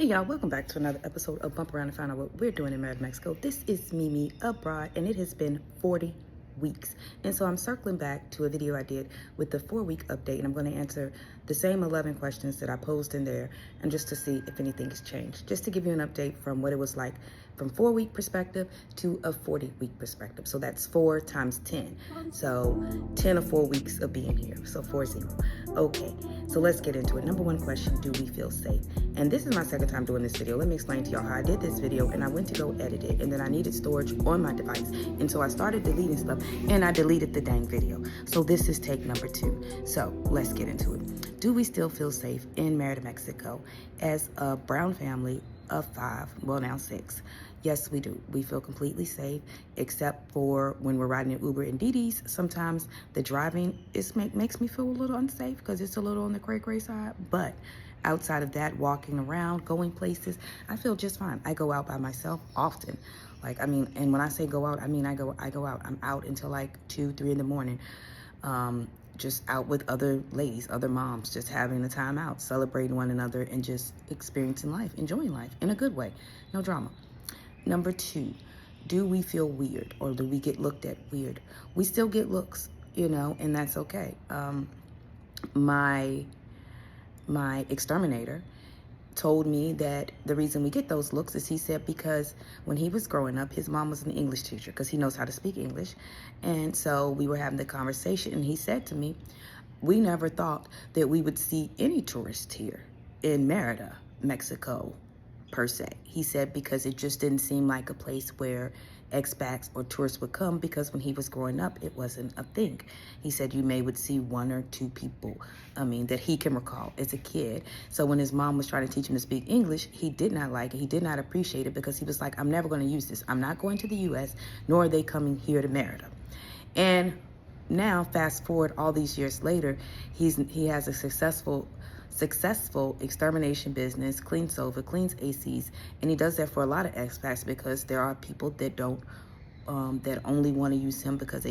Hey y'all, welcome back to another episode of Bump Around and Find Out What We're Doing in Mérida, Mexico. This is Mimi abroad, and it has been 40 weeks. And so I'm circling back to a video I did with the 4-week update, and I'm going to answer the same 11 questions that I posed in there, and just to see if anything has changed. Just to give you an update from what it was like from 4-week perspective to a 40-week perspective. So that's 4 times 10. So 10 or 4 weeks of being here. So 40. Okay, so let's get into it. Number one question, do we feel safe? And this is my second time doing this video. Let me explain to y'all how I did this video, and I went to go edit it, and then I needed storage on my device. And so I started deleting stuff, and I deleted the dang video. So this is take number 2. So let's get into it. Do we still feel safe in Mérida, Mexico as a brown family of 5, well now 6? Yes, we do. We feel completely safe, except for when we're riding in Uber and Didi's. Sometimes the driving makes me feel a little unsafe because it's a little on the cray side. But outside of that, walking around, going places, I feel just fine. I go out by myself often. And when I say go out, I mean I go out. I'm out until like 2, 3 in the morning. Just out with other ladies, other moms, just having the time out, celebrating one another and just experiencing life, enjoying life in a good way. No drama. Number 2, do we feel weird or do we get looked at weird? We still get looks, and that's okay. My exterminator told me that the reason we get those looks is, he said, because when he was growing up, his mom was an English teacher because he knows how to speak English. And so we were having the conversation, and he said to me, we never thought that we would see any tourists here in Mérida, Mexico, per se. He said because it just didn't seem like a place where expats or tourists would come, because when he was growing up, it wasn't a thing. He said you would see 1 or 2 people, that he can recall as a kid. So when his mom was trying to teach him to speak English, he did not like it. He did not appreciate it because he was like, I'm never going to use this. I'm not going to the U.S., nor are they coming here to Mérida. And now, fast forward all these years later, he has a successful extermination business, cleans sofa, cleans ACs, and he does that for a lot of expats because there are people that don't that only want to use him because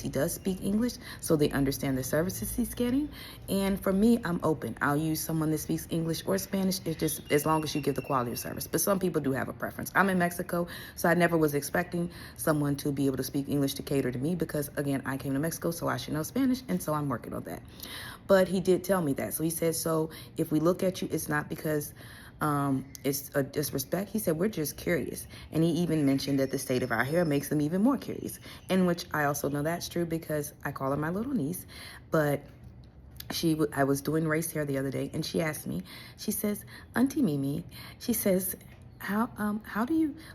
he does speak English, so they understand the services he's getting. And for me, I'm open. I'll use someone that speaks English or Spanish. It's just as long as you give the quality of service. But some people do have a preference. I'm in Mexico, so I never was expecting someone to be able to speak English to cater to me because, again, I came to Mexico, so I should know Spanish, and so I'm working on that. But he did tell me that. So he said, so if we look at you, it's not because it's a disrespect. He said, we're just curious. And he even mentioned that the state of our hair makes them even more curious, in which I also know that's true because I call her my little niece. But I was doing race hair the other day, and she asked me, she says, Auntie Mimi, she says,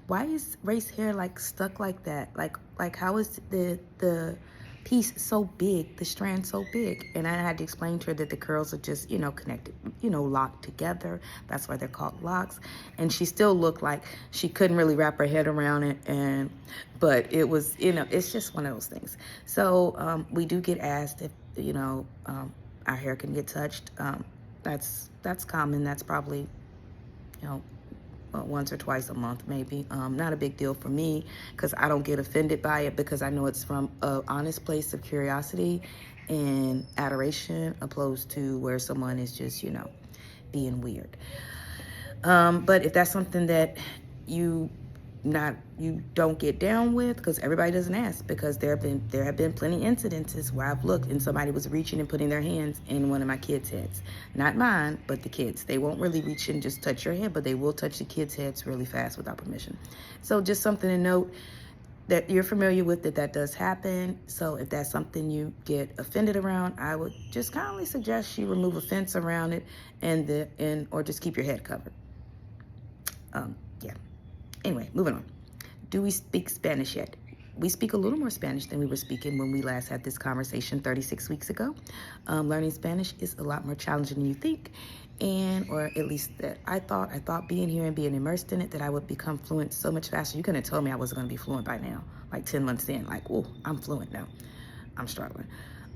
why is race hair like stuck like that? Like how is the piece so big, the strand so big? And I had to explain to her that the curls are just, connected, locked together. That's why they're called locks. And she still looked like she couldn't really wrap her head around it. But it was, it's just one of those things. So we do get asked if, our hair can get touched. That's common. That's probably, once or twice a month, maybe. Not a big deal for me because I don't get offended by it because I know it's from an honest place of curiosity and adoration, opposed to where someone is just, being weird. But if that's something that you don't get down with, because everybody doesn't ask, because there have been plenty incidences where I've looked and somebody was reaching and putting their hands in one of my kids' heads. Not mine, but the kids. They won't really reach and just touch your head, but they will touch the kids' heads really fast without permission. So just something to note that you're familiar with, that does happen. So if that's something you get offended around, I would just kindly suggest you remove a fence around it or just keep your head covered. Yeah. Anyway, moving on. Do we speak Spanish yet? We speak a little more Spanish than we were speaking when we last had this conversation 36 weeks ago. Learning Spanish is a lot more challenging than you think, or at least that I thought being here and being immersed in it, that I would become fluent so much faster. You couldn't have told me I wasn't going to be fluent by now, like 10 months in. Like, oh, I'm fluent now. I'm struggling.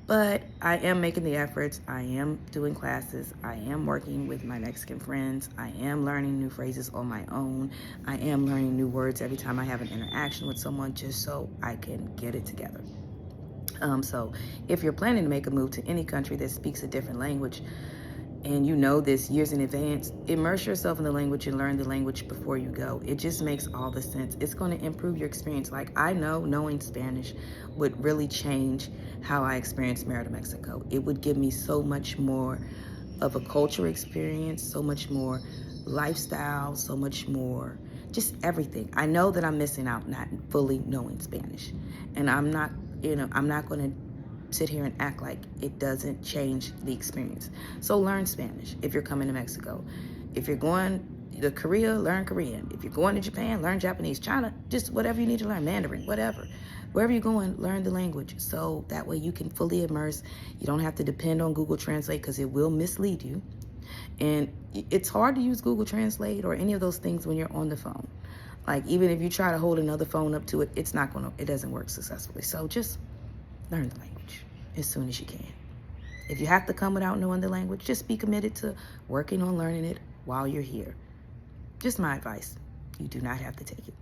But I am making the efforts. I am doing classes. I am working with my Mexican friends. I am learning new phrases on my own. I am learning new words every time I have an interaction with someone, just so I can get it together. So if you're planning to make a move to any country that speaks a different language, and you know this years in advance, immerse yourself in the language and learn the language before you go. It just makes all the sense. It's going to improve your experience. Like, I know knowing Spanish would really change how I experience Mérida, Mexico. It would give me so much more of a cultural experience, so much more lifestyle, so much more, just everything. I know that I'm missing out not fully knowing Spanish. And I'm not going to sit here and act like it doesn't change the experience. So learn Spanish if you're coming to Mexico. If you're going to Korea, learn Korean. If you're going to Japan, learn Japanese. China, just whatever you need to learn, Mandarin, whatever. Wherever you're going, learn the language. So that way you can fully immerse. You don't have to depend on Google Translate because it will mislead you. And it's hard to use Google Translate or any of those things when you're on the phone. Like, even if you try to hold another phone up to it, it doesn't work successfully. So just learn the language as soon as you can. If you have to come without knowing the language, just be committed to working on learning it while you're here. Just my advice. You do not have to take it.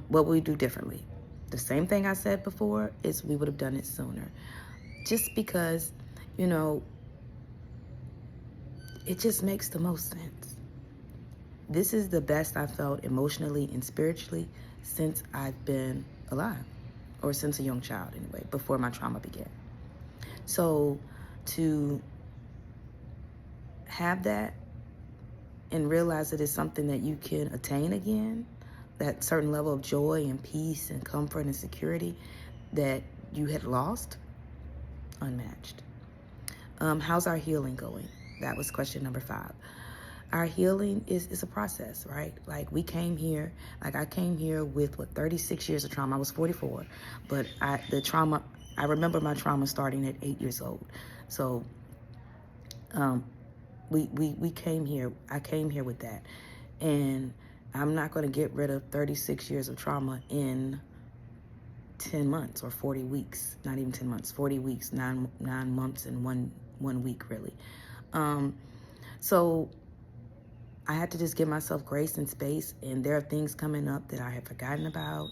What we do differently? The same thing I said before is we would have done it sooner. Just because, it just makes the most sense. This is the best I felt emotionally and spiritually since I've been alive. Or since a young child anyway, before my trauma began. So to have that and realize that it's something that you can attain again, that certain level of joy and peace and comfort and security that you had lost, unmatched. How's our healing going? That was question number 5. Our healing is a process, right? Like, we came here, I came here with 36 years of trauma. I was 44, but I remember my trauma starting at 8 years old. So, we came here, I came here with that. And I'm not going to get rid of 36 years of trauma in 10 months or 40 weeks, not even 10 months, 40 weeks, 9 months and one week really. So I had to just give myself grace and space, and there are things coming up that I had forgotten about,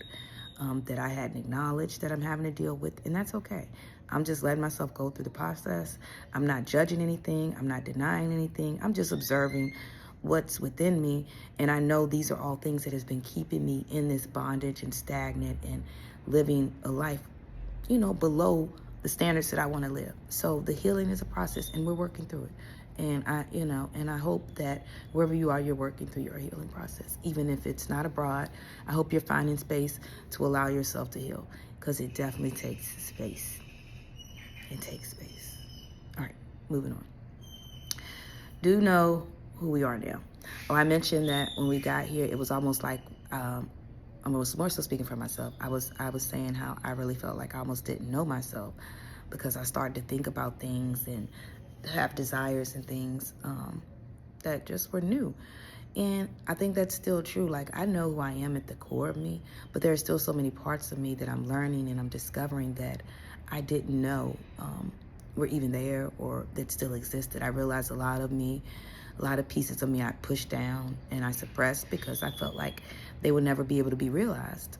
that I hadn't acknowledged that I'm having to deal with, and that's okay. I'm just letting myself go through the process. I'm not judging anything. I'm not denying anything. I'm just observing what's within me, and I know these are all things that has been keeping me in this bondage and stagnant and living a life, below the standards that I want to live. So the healing is a process, and we're working through it. And I hope that wherever you are, you're working through your healing process. Even if it's not abroad, I hope you're finding space to allow yourself to heal, because it definitely takes space. It takes space. All right, moving on. Do know who we are now. Oh, I mentioned that when we got here, it was almost like, I was more so speaking for myself. I was saying how I really felt like I almost didn't know myself, because I started to think about things and have desires and things that just were new. And I think that's still true. Like, I know who I am at the core of me, but there are still so many parts of me that I'm learning and I'm discovering that I didn't know were even there or that still existed. I realized a lot of pieces of me I pushed down and I suppressed because I felt like they would never be able to be realized.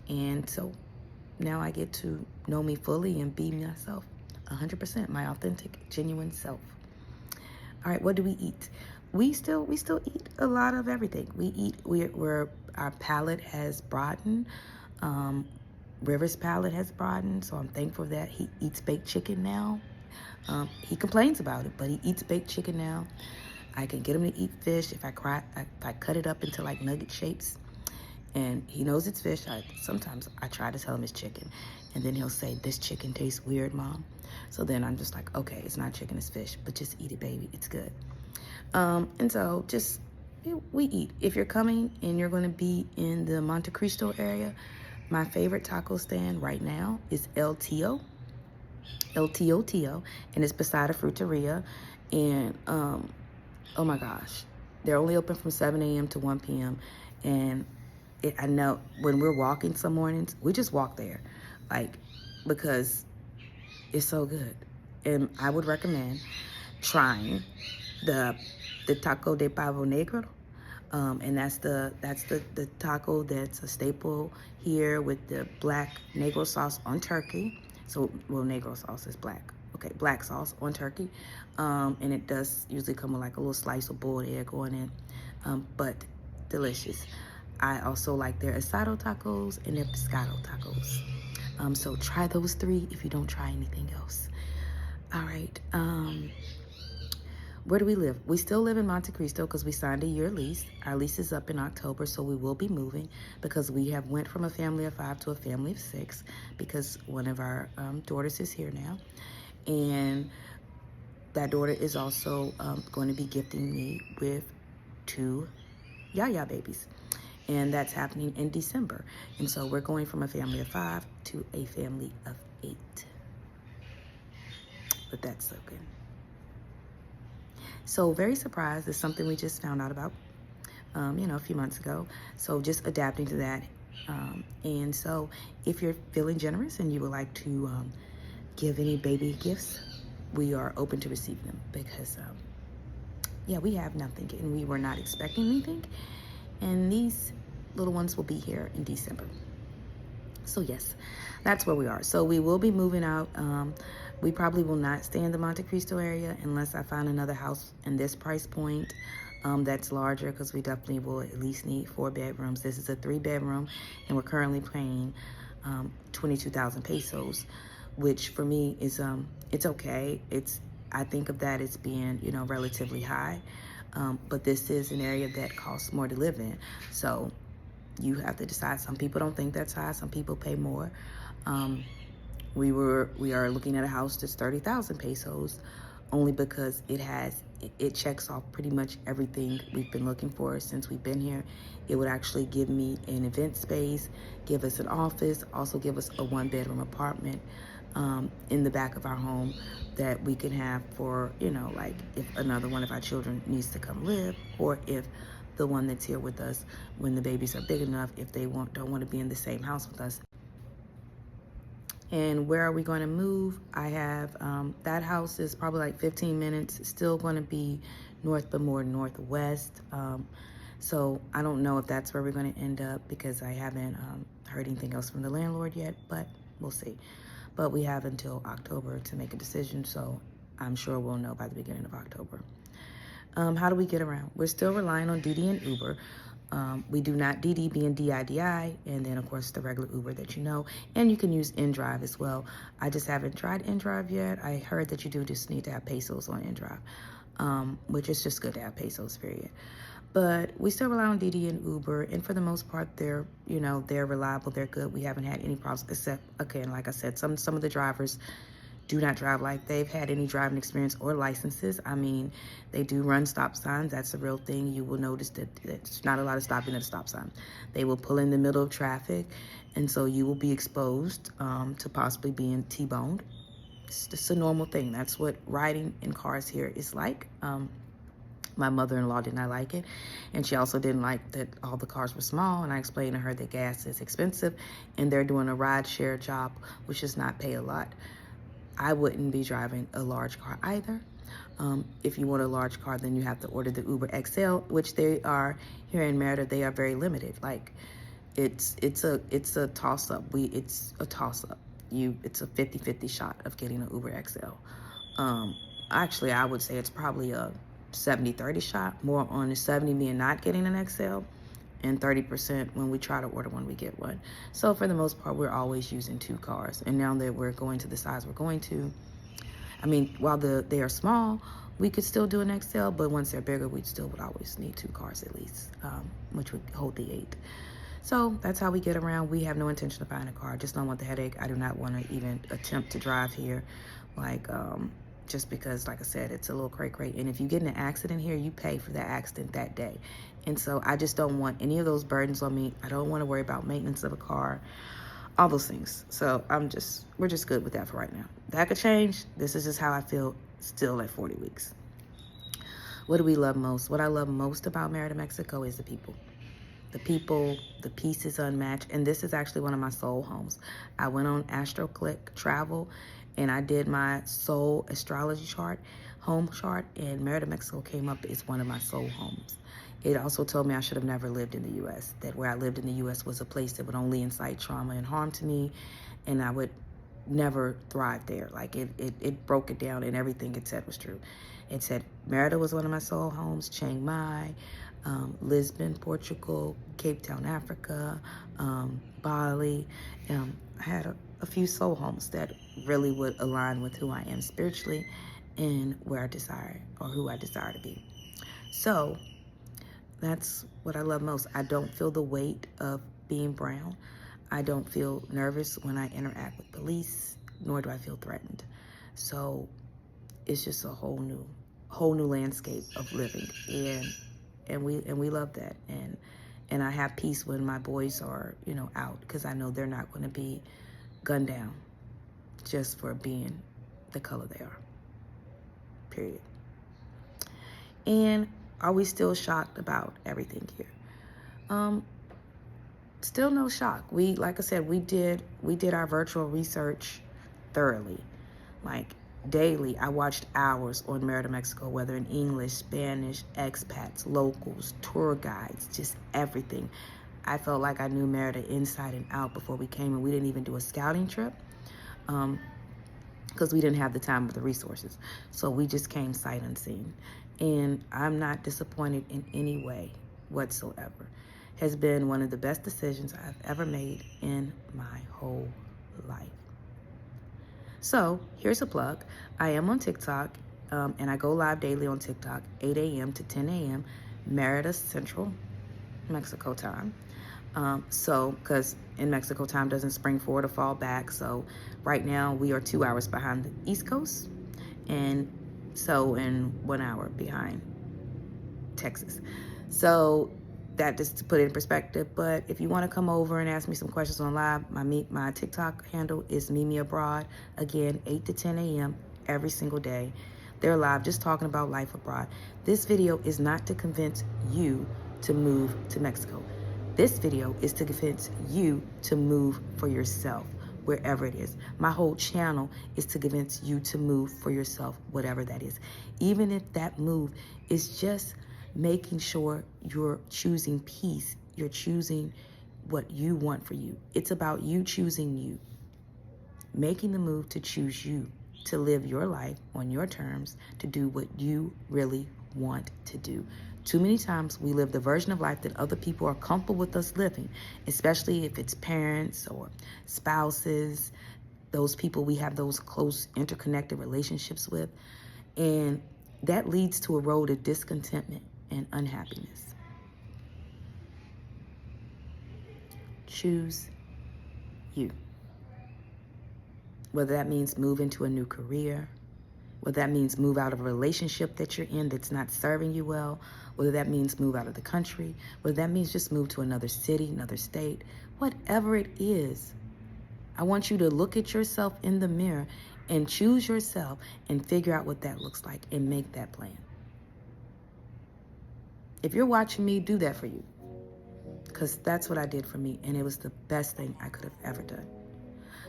And so now I get to know me fully and be myself. 100%, my authentic, genuine self. All right, what do we eat? We still eat a lot of everything. Our palate has broadened. River's palate has broadened, so I'm thankful that he eats baked chicken now. He complains about it, but he eats baked chicken now. I can get him to eat fish if I cut it up into like nugget shapes. And he knows it's fish. Sometimes I try to tell him it's chicken. And then he'll say, "This chicken tastes weird, Mom." So then I'm just like, okay, it's not chicken, it's fish. But just eat it, baby. It's good. And so we eat. If you're coming and you're going to be in the Monte Cristo area, my favorite taco stand right now is El Tio. El Tio Tio. And it's beside a fruiteria. And, oh my gosh, they're only open from 7 a.m. to 1 p.m. And I know when we're walking some mornings, we just walk there, because it's so good. And I would recommend trying the taco de pavo negro. And that's the taco that's a staple here with the black negro sauce on turkey. So, negro sauce is black. okay, black sauce on turkey. And it does usually come with like a little slice of boiled egg on it, but delicious. I also like their asado tacos and their pescado tacos. So try those 3 if you don't try anything else. All right. Where do we live? We still live in Monte Cristo because we signed a year lease. Our lease is up in October, so we will be moving because we have went from a family of 5 to a family of 6 because one of our daughters is here now. And that daughter is also going to be gifting me with 2 Yaya babies. And that's happening in December. And so we're going from a family of 5 to a family of 8. But that's so good. So very surprised. It's something we just found out about, a few months ago. So just adapting to that. And so if you're feeling generous and you would like to give any baby gifts, we are open to receiving them because, we have nothing and we were not expecting anything. And these little ones will be here in December. So yes, that's where we are. So we will be moving out. We probably will not stay in the Monte Cristo area unless I find another house in this price point that's larger, because we definitely will at least need 4 bedrooms. This is a 3-bedroom, and we're currently paying 22,000 pesos, which for me is it's okay. I think of that as being relatively high, but this is an area that costs more to live in. So you have to decide. Some people don't think that's high. Some people pay more. We are looking at a house that's 30,000 pesos, only because it checks off pretty much everything we've been looking for since we've been here. It would actually give me an event space, give us an office, also give us a 1-bedroom apartment in the back of our home that we can have for, like if another one of our children needs to come live, or if the one that's here with us, when the babies are big enough, if they don't want to be in the same house with us. And where are we going to move? I have, that house is probably like 15 minutes. It's still going to be north, but more northwest. So I don't know if that's where we're going to end up because I haven't heard anything else from the landlord yet, but we'll see. But we have until October to make a decision, so I'm sure we'll know by the beginning of October. How do we get around? We're still relying on Didi and Uber. We do not, Didi being DIDI, and then of course the regular Uber that you know, and you can use InDrive as well. I just haven't tried InDrive yet. I heard that you do just need to have pesos on InDrive, which is just good to have pesos, period. But we still rely on Didi and Uber, and for the most part, they're reliable, they're good. We haven't had any problems, except, again, like I said, some of the drivers do not drive like they've had any driving experience or licenses. I mean, they do run stop signs. That's a real thing. You will notice that there's not a lot of stopping at a stop sign. They will pull in the middle of traffic, and so you will be exposed to possibly being T-boned. It's just a normal thing. That's what riding in cars here is like. My mother-in-law did not like it, and she also didn't like that all the cars were small, and I explained to her that gas is expensive, and they're doing a ride-share job, which does not pay a lot. I wouldn't be driving a large car either. If you want a large car, then you have to order the Uber XL, which they are here in Mérida. They are very limited. Like it's a toss up. It's a toss up. It's a 50-50 shot of getting an Uber XL. Actually, I would say it's probably a 70-30 shot. More on the 70 being not getting an XL, and 30% when we try to order one, we get one. So for the most part, we're always using 2 cars. And now that we're going to the size we're going to, I mean, while they are small, we could still do an XL, but once they're bigger, we still would always need 2 cars at least, which would hold the 8. So that's how we get around. We have no intention of buying a car. I just don't want the headache. I do not want to even attempt to drive here, just because, like I said, it's a little cray-cray. And if you get in an accident here, you pay for that accident that day. And so I just don't want any of those burdens on me. I don't want to worry about maintenance of a car, all those things. So we're just good with that for right now. That could change. This is just how I feel still at 40 weeks. What do we love most? What I love most about Mérida, Mexico is the people. The people, the peace is unmatched. And this is actually one of my soul homes. I went on AstroClick Travel, and I did my soul astrology chart, home chart, and Mérida, Mexico came up as one of my soul homes. It also told me I should have never lived in the U.S., that where I lived in the U.S. was a place that would only incite trauma and harm to me, and I would never thrived there. Like it broke it down, and everything it said was true. It said Mérida was one of my soul homes, Chiang Mai, Lisbon, Portugal, Cape Town, Africa, Bali. I had a few soul homes that really would align with who I am spiritually and where I desire, or who I desire to be. So that's what I love most. I don't feel the weight of being brown. I don't feel nervous when I interact with police, nor do I feel threatened. So it's just a whole new landscape of living, and we love that. And I have peace when my boys are, out, because I know they're not going to be gunned down just for being the color they are. Period. And are we still shocked about everything here? Still no shock. Like I said, we did our virtual research thoroughly. Like daily, I watched hours on Mérida, Mexico, whether in English, Spanish, expats, locals, tour guides, just everything. I felt like I knew Mérida inside and out before we came, and we didn't even do a scouting trip because we didn't have the time or the resources. So we just came sight unseen. And I'm not disappointed in any way whatsoever. Has been one of the best decisions I've ever made in my whole life. So here's a plug. I am on TikTok, and I go live daily on TikTok, 8 a.m. to 10 a.m. Mérida Central Mexico time. So because in Mexico time doesn't spring forward or fall back. So right now we are 2 hours behind the East Coast, and so in 1 hour behind Texas. So that just to put it in perspective. But if you want to come over and ask me some questions on live, my TikTok handle is Mimi Abroad. Again, 8 to 10 a.m. every single day. They're live just talking about life abroad. This video is not to convince you to move to Mexico. This video is to convince you to move for yourself, wherever it is. My whole channel is to convince you to move for yourself, whatever that is. Even if that move is just making sure you're choosing peace, you're choosing what you want for you. It's about you choosing you, making the move to choose you, to live your life on your terms, to do what you really want to do. Too many times we live the version of life that other people are comfortable with us living, especially if it's parents or spouses, those people we have those close interconnected relationships with. And that leads to a road of discontentment and unhappiness. Choose you. Whether that means move into a new career, whether that means move out of a relationship that you're in that's not serving you well, whether that means move out of the country, whether that means just move to another city, another state, whatever it is, I want you to look at yourself in the mirror and choose yourself and figure out what that looks like and make that plan. If you're watching me, do that for you, because that's what I did for me, and it was the best thing I could have ever done.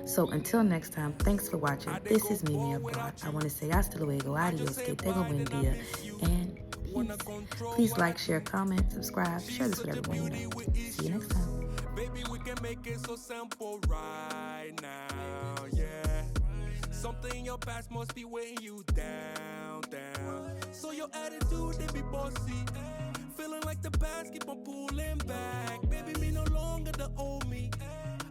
So until next time, thanks for watching. This is Mimi Abroad. I want to say hasta luego, adios, que tengo buen día, and peace. Please like, share, comment, subscribe, share this with everyone you know. See you next time. Baby, we can make it so simple right now, yeah. Something in your past must be weighing you down. So your attitude, they be bossy. Feeling like the past, keep on pulling back. Baby, me no longer the old me.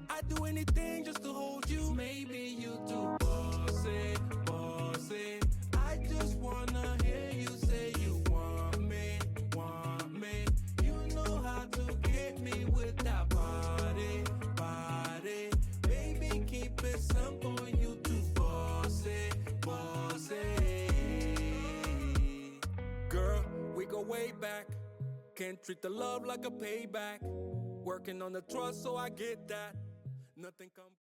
I'd do anything just to hold you. Maybe you do boss it. I just wanna hear you say you want me. You know how to get me with that body. Baby, keep it simple, you do boss it. Girl, we go way back. Can't treat the love like a payback. Working on the trust, so I get that. Nothing comes.